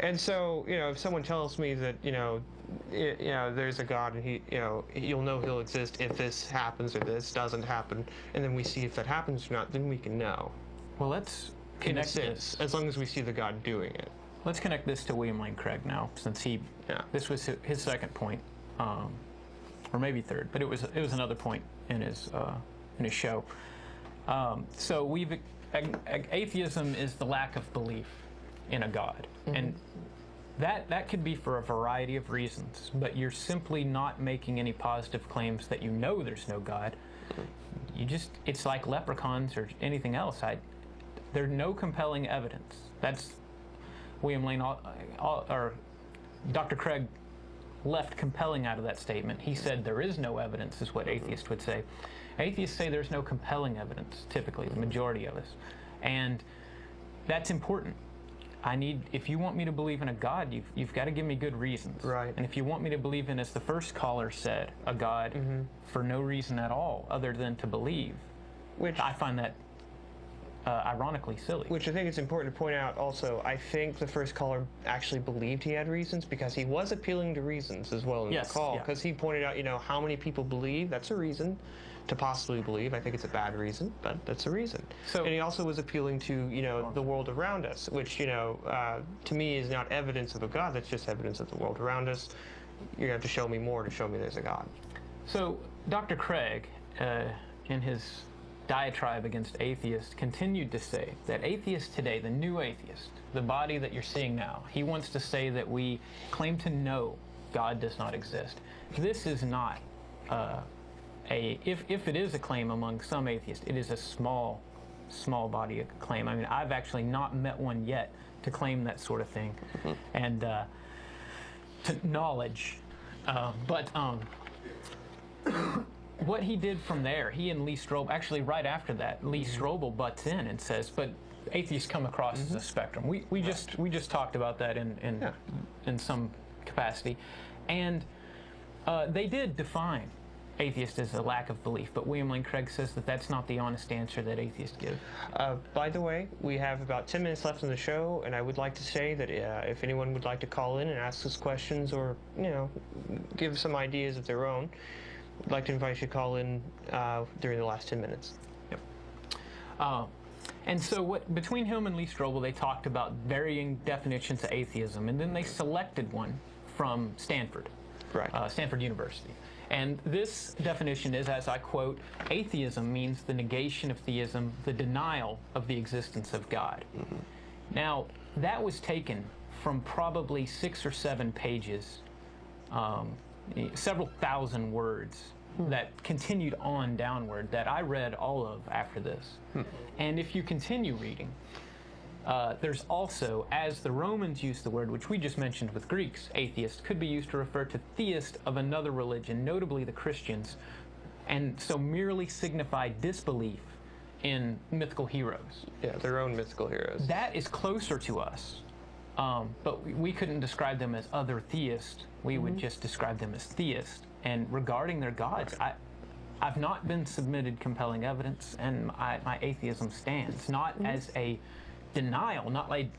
And so, if someone tells me that, there's a God, and you'll know he'll exist if this happens or this doesn't happen, and then we see if that happens or not, then we can know. Well, let's connect this. As long as we see the God doing it. Let's connect this to William Lane Craig now, since this was his second point, or maybe third, but it was another point in his show. So atheism is the lack of belief in a God, and that could be for a variety of reasons. But you're simply not making any positive claims that there's no God. It's like leprechauns or anything else. There's no compelling evidence. That's William Lane, or Dr. Craig left compelling out of that statement. He said there is no evidence, is what atheists would say. Atheists say there's no compelling evidence, typically, the majority of us. And that's important. If you want me to believe in a God, you've got to give me good reasons. Right. And if you want me to believe in, as the first caller said, a God for no reason at all other than to believe, which I find that ironically silly. Which I think it's important to point out also, I think the first caller actually believed he had reasons, because he was appealing to reasons as well in the call, because he pointed out, how many people believe. That's a reason to possibly believe. I think it's a bad reason, but that's a reason. And he also was appealing to, the world around us, which, to me is not evidence of a God, that's just evidence of the world around us. You're going to have to show me more to show me there's a God. So Dr. Craig, in his diatribe against atheists, continued to say that atheists today, the new atheist, the body that you're seeing now, he wants to say that we claim to know God does not exist. This is not if it is a claim among some atheists, it is a small body of claim. I mean, I've actually not met one yet to claim that sort of thing, and to knowledge. But what he did from there, he and Lee Strobel, actually right after that, Lee Strobel butts in and says, but atheists come across as a spectrum. We just talked about that in some capacity, and they did define atheist as a lack of belief, but William Lane Craig says that that's not the honest answer that atheists give. By the way, we have about 10 minutes left in the show, and I would like to say that if anyone would like to call in and ask us questions, or give some ideas of their own, I'd like to invite you to call in during the last 10 minutes. Yep. And so between him and Lee Strobel, they talked about varying definitions of atheism, and then they selected one from Stanford, Stanford University. And this definition is, as I quote, atheism means the negation of theism, the denial of the existence of God. Now, that was taken from probably 6 or 7 pages, several thousand words that continued on downward that I read all of after this. And if you continue reading, there's also, as the Romans used the word, which we just mentioned with Greeks, atheist, could be used to refer to theist of another religion, notably the Christians, and so merely signify disbelief in mythical heroes. Yeah, their own mythical heroes. That is closer to us, but we couldn't describe them as other theist. We would just describe them as theist. And regarding their gods, I've not been submitted compelling evidence, and my atheism stands, not as a denial, not like,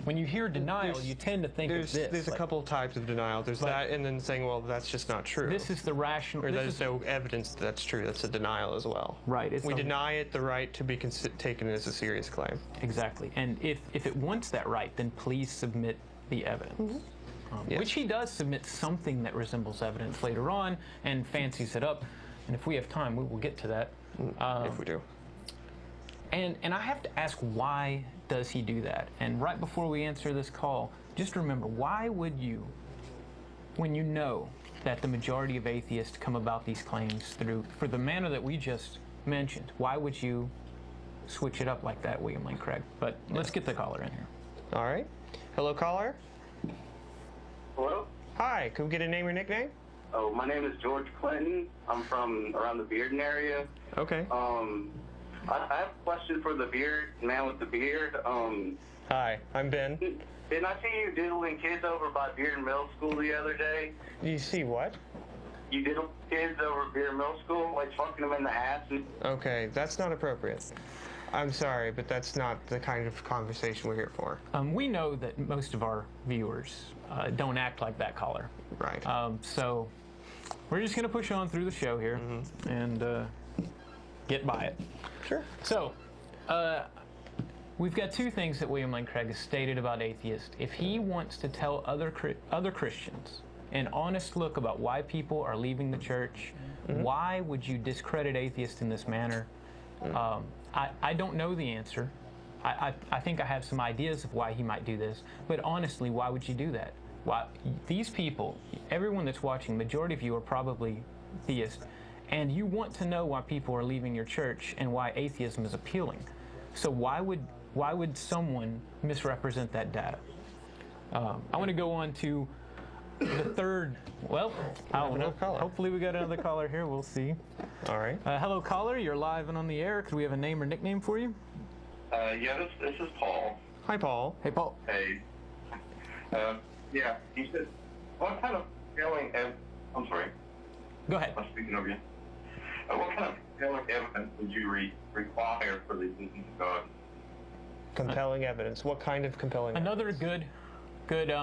when you hear denial, you tend to think of this. There's a couple types of denial. There's that, and then saying, well, that's just not true. This is the rational... Or there's no evidence that that's true. That's a denial as well. Right. We deny it the right to be taken as a serious claim. Exactly. And if it wants that right, then please submit the evidence. Yes. Which he does submit something that resembles evidence later on and fancies it up. And if we have time, we will get to that. If we do. And I have to ask, why does he do that? And right before we answer this call, just remember, why would you, when you know that the majority of atheists come about these claims for the manner that we just mentioned, why would you switch it up like that, William Lane Craig? But let's get the caller in here. All right. Hello, caller. Hello? Hi, can we get a name or nickname? Oh, my name is George Clinton. I'm from around the Bearden area. Okay. I have a question for the man with the beard. Hi, I'm Ben. Didn't I see you diddling kids over by Bearden Middle School the other day? You see what? You diddled kids over at Bearden Middle School, like fucking them in the ass? Okay, that's not appropriate. I'm sorry, but that's not the kind of conversation we're here for. We know that most of our viewers don't act like that caller. Right. So we're just going to push on through the show here and get by it. Sure. So we've got 2 things that William Lane Craig has stated about atheists. If he wants to tell other Christians an honest look about why people are leaving the church, why would you discredit atheists in this manner? I don't know the answer. I think I have some ideas of why he might do this, but honestly, why would you do that? Why, these people, everyone that's watching, majority of you are probably theists, and you want to know why people are leaving your church and why atheism is appealing. So why would someone misrepresent that data? I want to go on to the third. Well, I don't know. Hopefully we got another caller here. We'll see. All right. Hello, caller. You're live and on the air. Could we have a name or nickname for you? Yeah, this is Paul. Hi, Paul. Hey, Paul. Hey. Yeah, he said, what kind of compelling I'm sorry. Go ahead. I'm speaking over you. What kind of compelling evidence would you require for the existence of God? Compelling evidence. What kind of compelling Another evidence? good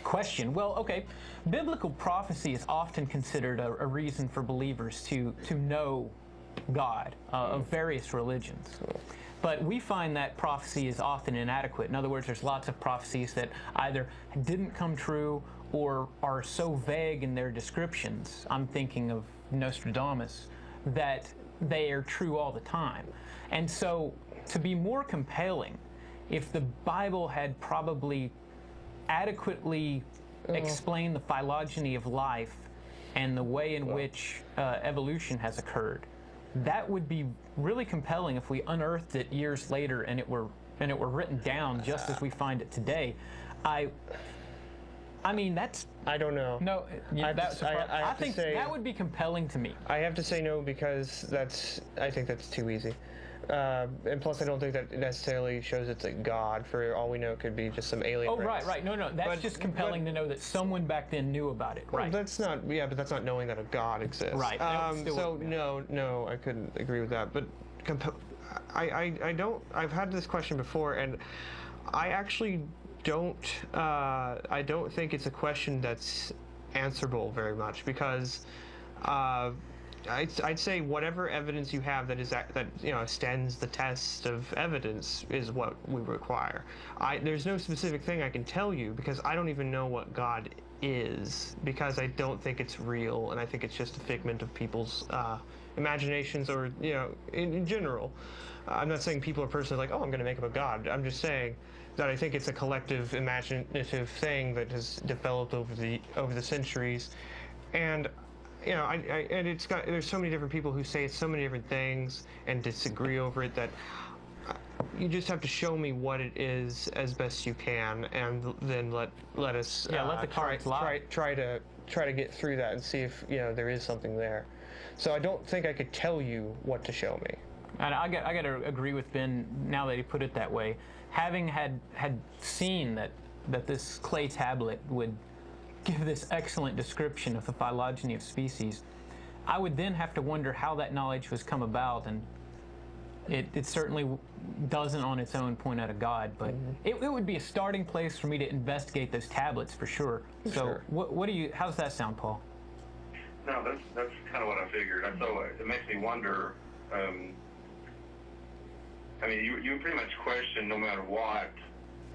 question. Well, okay. Biblical prophecy is often considered a reason for believers to know God of various religions. But we find that prophecy is often inadequate. In other words, there's lots of prophecies that either didn't come true or are so vague in their descriptions. I'm thinking of Nostradamus, that they are true all the time. And so, to be more compelling, if the Bible had probably adequately explained the phylogeny of life and the way in which evolution has occurred, that would be really compelling if we unearthed it years later and it were written down just as we find it today. I mean, that's... I don't know. No, yeah, I think say, that would be compelling to me. I have to say no because I think that's too easy. And plus, I don't think that necessarily shows it's a God. For all we know, it could be just some alien race. Right. No. That's just compelling to know that someone back then knew about it. Right. That's not. Yeah, but that's not knowing that a God exists. Right. So no, I couldn't agree with that. But I don't. I've had this question before, and I actually don't. I don't think it's a question that's answerable very much because. I'd say whatever evidence you have that stands the test of evidence is what we require. There's no specific thing I can tell you because I don't even know what God is, because I don't think it's real, and I think it's just a figment of people's imaginations, or in general. I'm not saying people are personally like, oh, I'm going to make up a God. I'm just saying that I think it's a collective imaginative thing that has developed over the centuries, and there's so many different people who say so many different things and disagree over it that you just have to show me what it is as best you can, and then let us let the cards lie. Try to get through that and see if there is something there. So I don't think I could tell you what to show me. And I got to agree with Ben now that he put it that way. Having had seen that this clay tablet would give this excellent description of the phylogeny of species, I would then have to wonder how that knowledge was come about, and it certainly doesn't on its own point at a God, but it would be a starting place for me to investigate those tablets for sure. So what do you? How does that sound, Paul? No, that's kind of what I figured. So it makes me wonder. I mean, you pretty much question no matter what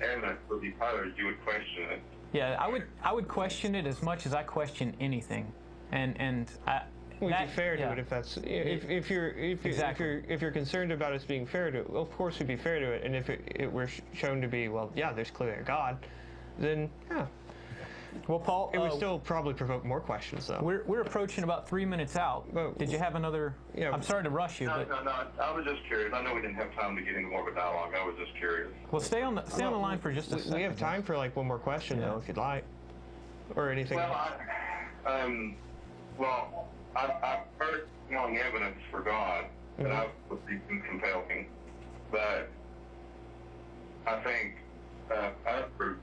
evidence would be posed, you would question it. Yeah, I would question it as much as I question anything, and we'd be fair to it if that's if you're concerned about us being fair to it. Well, of course we'd be fair to it, and if it were shown to be, well, yeah, there's clearly a God, then yeah. Well, Paul, it would still probably provoke more questions, though. We're approaching about 3 minutes out. Did you have another? Yeah. I'm sorry to rush you. No. I was just curious. I know we didn't have time to get into more of a dialogue. I was just curious. Well, stay on the line for just a second. We have time for like one more question, though, if you'd like, or anything. Well, I've heard strong evidence for God that I would be compelling, but I think other proof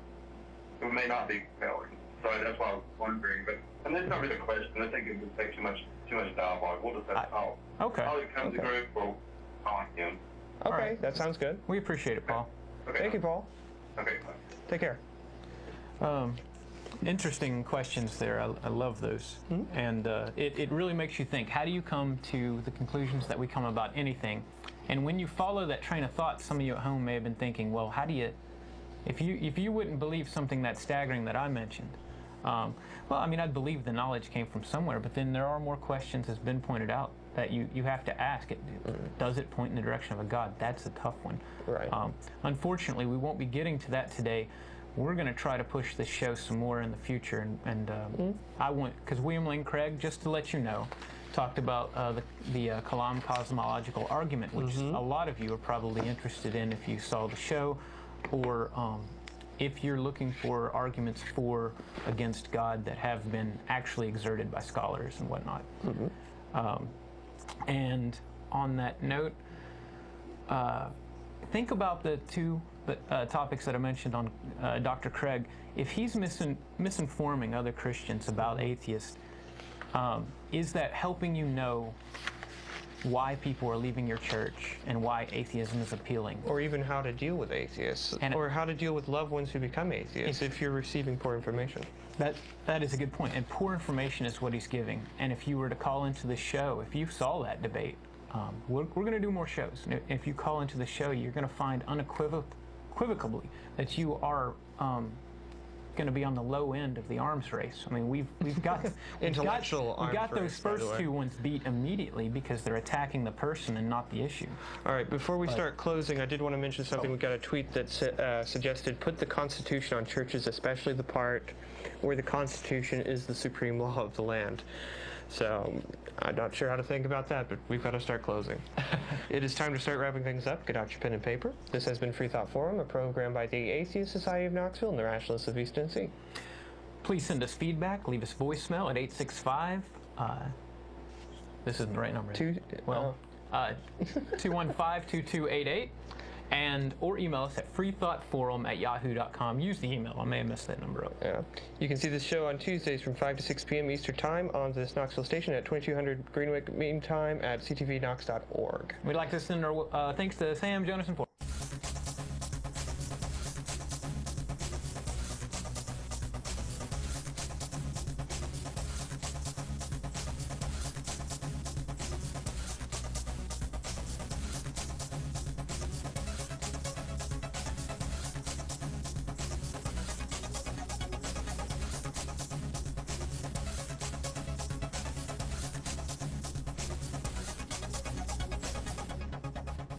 it may not be compelling. So that's why I was wondering. And that's not really a question. I think it would take too much dialogue. We'll just have to talk. Okay. I'll come to the group. We'll call him. Okay, right. That sounds good. We appreciate it, Paul. Okay. Thank you, Paul. Okay. Bye. Take care. Interesting questions there. I love those. And it really makes you think. How do you come to the conclusions that we come about anything? And when you follow that train of thought, some of you at home may have been thinking, well, how do you, if you wouldn't believe something that staggering that I mentioned, well, I mean, I'd believe the knowledge came from somewhere, but then there are more questions, as Ben pointed out, that you have to ask. Does it point in the direction of a God? That's a tough one. Right. Unfortunately, we won't be getting to that today. We're going to try to push this show some more in the future, and I want, because William Lane Craig, just to let you know, talked about the Kalam cosmological argument, which a lot of you are probably interested in if you saw the show, or if you're looking for arguments for against God that have been actually exerted by scholars and whatnot. And on that note, think about the two topics that I mentioned on Dr. Craig. If he's misinforming other Christians about atheists, is that helping you know why people are leaving your church and why atheism is appealing? Or even how to deal with atheists, or how to deal with loved ones who become atheists if you're receiving poor information. That is a good point, and poor information is what he's giving. And if you were to call into the show, if you saw that debate, we're going to do more shows. And if you call into the show, you're going to find unequivocally that you are going to be on the low end of the arms race. I mean, we've got intellectual we got those first two ones beat immediately because they're attacking the person and not the issue. All right, before we start closing, I did want to mention something. We got a tweet that suggested put the Constitution on churches, especially the part where the Constitution is the supreme law of the land. So I'm not sure how to think about that, but we've got to start closing. It is time to start wrapping things up. Get out your pen and paper. This has been Freethought Forum, a program by the Atheist Society of Knoxville and the Rationalists of East Tennessee. Please send us feedback. Leave us voicemail at 865. This isn't the right number. 215-2288. Or email us at freethoughtforum@yahoo.com. Use the email. I may have messed that number up. Yeah. You can see this show on Tuesdays from 5 to 6 p.m. Eastern Time on this Knoxville station at 2200 Greenwick Mean Time at ctvknox.org. We'd like to send our thanks to Sam, Jonas, and Paul.